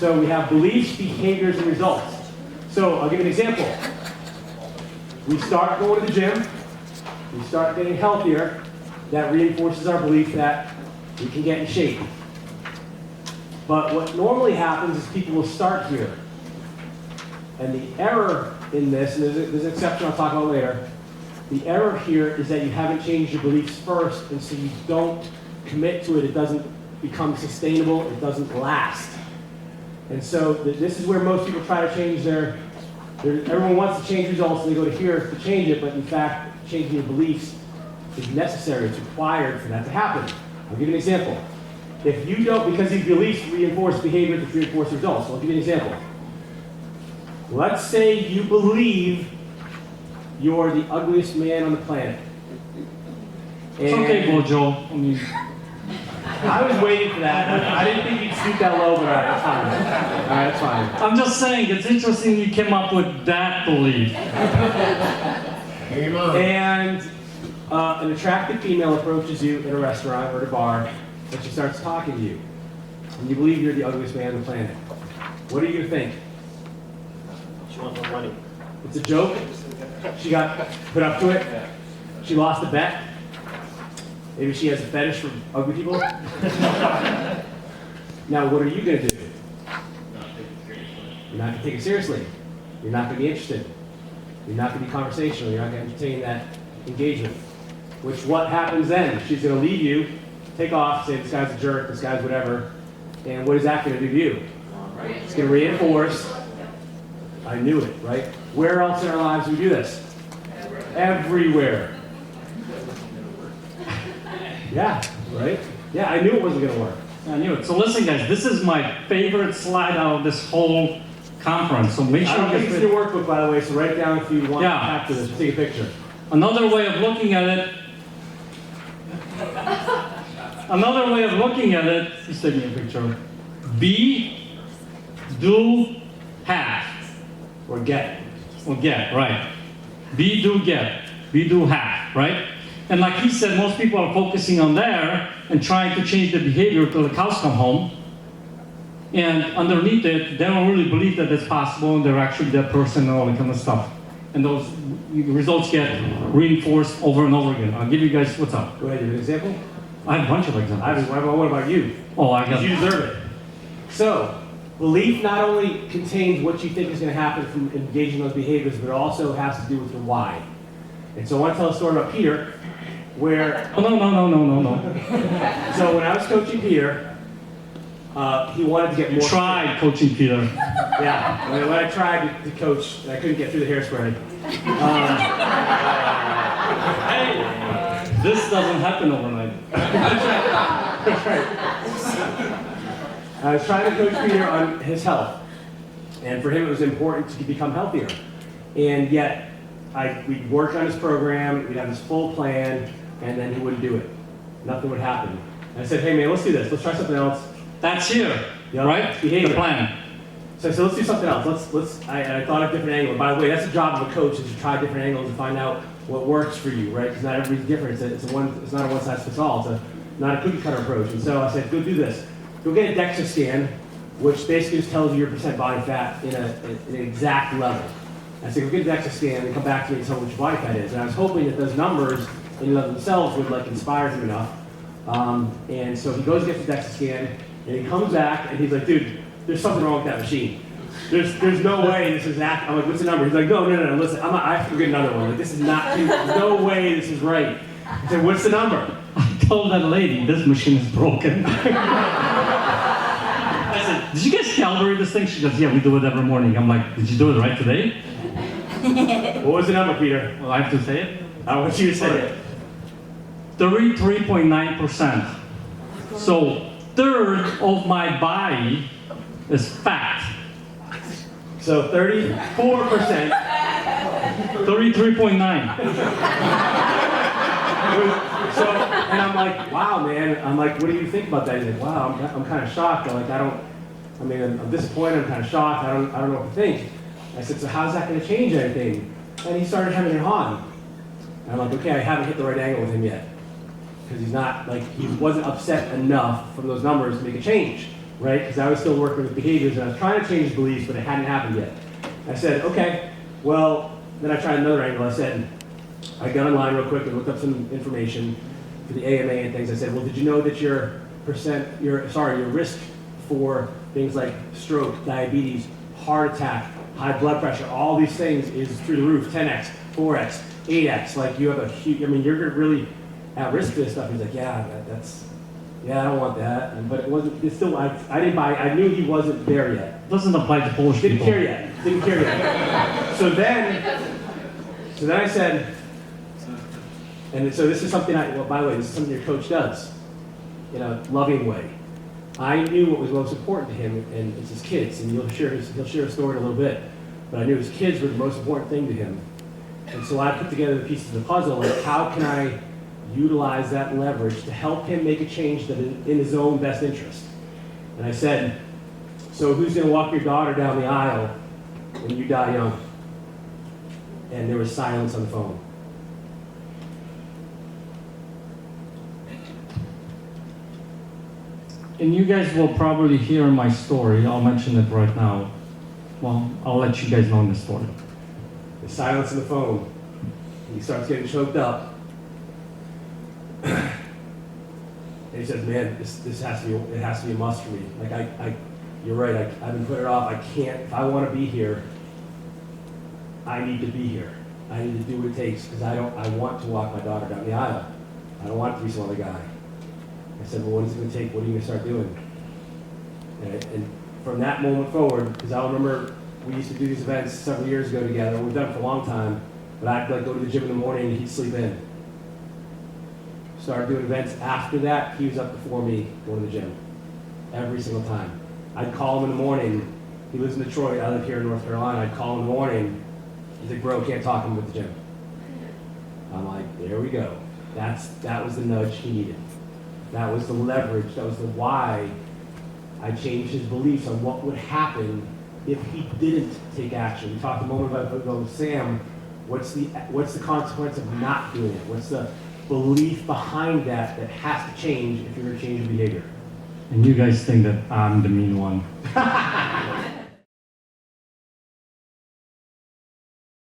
So we have beliefs, behaviors, and results. So I'll give you an example. We start going to the gym, we start getting healthier. That reinforces our belief that we can get in shape. But what normally happens is people will start here. And the error in this, and there's an exception I'll talk about later, the error here is that you haven't changed your beliefs first, and so you don't commit to it. It doesn't become sustainable. It doesn't last. And so this is where most people try to change everyone wants to change results, and they go to here to change it, but in fact, changing your beliefs is necessary. It's required for that to happen. I'll give you an example. If you don't, because these beliefs reinforce behavior that reinforce results. So I'll give you an example. Let's say you believe you're the ugliest man on the planet. It's okay, Wojo. I was waiting for that. I didn't think you'd shoot that low, but all right, that's fine. All right, that's fine. I'm just saying, it's interesting you came up with that belief. And an attractive female approaches you at a restaurant or at a bar, and she starts talking to you. And you believe you're the ugliest man on the planet. What are you going to think? She wants more money. It's a joke? She got put up to it? She lost a bet? Maybe she has a fetish for ugly people? Now, what are you going to do? You're not going to take it seriously. You're not going to be interested. You're not going to be conversational. You're not going to entertain that engagement. Which, what happens then? She's going to leave you, take off, say this guy's a jerk, this guy's whatever. And what is that going to do to you? It's going to reinforce, I knew it, right? Where else in our lives do we do this? Everywhere. Yeah, right? Yeah, I knew it wasn't going to work. I knew it. So listen, guys, this is my favorite slide out of this whole conference. So make sure I don't you think it's get in your workbook, by the way, so write it down if you want to capture this. Take a picture. Another way of looking at it. Another way of looking at it. Just take me a picture. Be, do, have. Or get. Or get, right. Be, do, get. Be, do, have, right? And like he said, most people are focusing on there and trying to change the behavior till the cows come home. And underneath it, they don't really believe that it's possible, and they're actually that person and all that kind of stuff. And those results get reinforced over and over again. I'll give you guys, what's up? Go ahead, you have an example? I have a bunch of examples. What about you? Oh, I got You deserve it. So, belief not only contains what you think is going to happen from engaging those behaviors, but it also has to do with your why. And so I want to tell a story about Peter, where... Oh, no. So when I was coaching Peter, he wanted to get more... Tried coaching Peter. Yeah, when I tried to coach, I couldn't get through the hairspray. This doesn't happen overnight. That's right. I was trying to coach Peter on his health. And for him, it was important to become healthier. And yet, we'd work on his program, we'd have this full plan, and then he wouldn't do it. Nothing would happen. And I said, hey man, let's do this. Let's try something else. That's here, Yep. right? Behavior. The plan. So I said, let's do something else. I thought of a different angle. By the way, that's the job of a coach, is to try different angles and find out what works for you, right? Because not everybody's different. It's not a one-size-fits-all. It's not a cookie-cutter approach. And so I said, go do this. Go get a DEXA scan, which basically just tells you your percent body fat in an exact level. I said, go get a DEXA scan and come back to me and tell me what your body fat is. And I was hoping that those numbers in and of themselves would inspire him enough. And so he goes and gets the DEXA scan, and he comes back and he's like, dude, there's something wrong with that machine. There's no way this is accurate. I'm like, what's the number? He's like, no, listen, I have to get another one. Like, this is not, there's no way this is right. I said, what's the number? I told that lady, this machine is broken. I said, did you guys calibrate this thing? She goes, yeah, we do it every morning. I'm like, did you do it right today? What was the number, Peter? Well, I have to say it? I want you to say it. 33.9%. So, third of my body is fat. So 34%. 33.9. So, and I'm like, wow, man. I'm like, what do you think about that? He's like, wow, I'm kind of shocked. I'm like, I'm disappointed. I'm kind of shocked. I don't know what to think. I said, so how's that going to change anything? And he started having it on. And I'm like, okay, I haven't hit the right angle with him yet. Because he wasn't upset enough from those numbers to make a change. right? Because I was still working with behaviors and I was trying to change his beliefs, but it hadn't happened yet. I said, okay, well, then I tried another angle. I said, I got online real quick and looked up some information for the AMA and things. I said, well, did you know that your risk for things like stroke, diabetes, heart attack, high blood pressure, all these things is through the roof, 10x, 4x, 8x. Like you have a huge, I mean, you're really at risk for this stuff. He's like, yeah, yeah, I don't want that. But it wasn't, it's still, I didn't buy, I knew he wasn't there yet. Doesn't apply to Polish Didn't people. care yet. So then I said, and so this is something well, by the way, this is something your coach does in a loving way. I knew what was most important to him, and it's his kids, and he'll share a story in a little bit. But I knew his kids were the most important thing to him. And so I put together the pieces of the puzzle, like how can I utilize that leverage to help him make a change that is in his own best interest. And I said, so who's going to walk your daughter down the aisle when you die young? And there was silence on the phone. And you guys will probably hear my story. I'll mention it right now. Well, I'll let you guys know the story. The silence on the phone. And he starts getting choked up. And he says, man, this has to be a must for me. Like you're right, I've been putting it off. I can't, if I want to be here, I need to be here. I need to do what it takes because I want to walk my daughter down the aisle. I don't want it to be some other guy. I said, well, what is it going to take? What are you going to start doing? And from that moment forward, because I remember we used to do these events several years ago together. We've done it for a long time, but I'd like go to the gym in the morning and he'd sleep in. Started doing events after that. He was up before me going to the gym every single time. I'd call him in the morning. He lives in Detroit. I live here in North Carolina. I'd call him in the morning. He's like, bro, can't talk him at the gym. I'm like, there we go. That was the nudge he needed. That was the leverage. That was the why I changed his beliefs on what would happen if he didn't take action. We talked a moment ago, Sam, what's the consequence of not doing it? What's the belief behind that has to change if you're going to change your behavior? And you guys think that I'm the mean one.